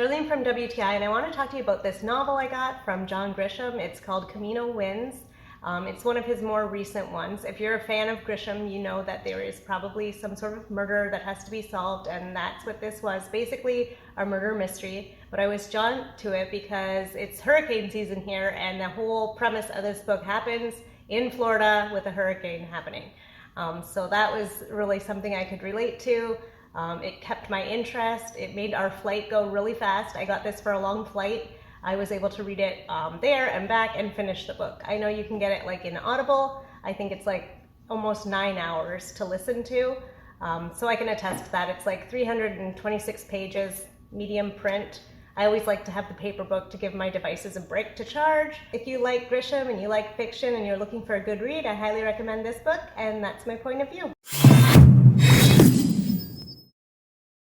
Darlene from WTI, and I want to talk to you about this novel I got from John Grisham. It's called Camino Island. It's one of his more recent ones. If you're a fan of Grisham, you know that there is probably some sort of murder that has to be solved, and that's what this was. Basically, a murder mystery. But I was drawn to it because it's hurricane season here, and the whole premise of this book happens in Florida with a hurricane happening. So that was really something I could relate to. It kept my interest. It made our flight go really fast. I got this for a long flight. I was able to read it there and back and finish the book. I know you can get it like in Audible. I think it's like almost 9 hours to listen to. So I can attest to that. It's like 326 pages, medium print. I always like to have the paper book to give my devices a break to charge. If you like Grisham and you like fiction and you're looking for a good read, I highly recommend this book, and that's my point of view.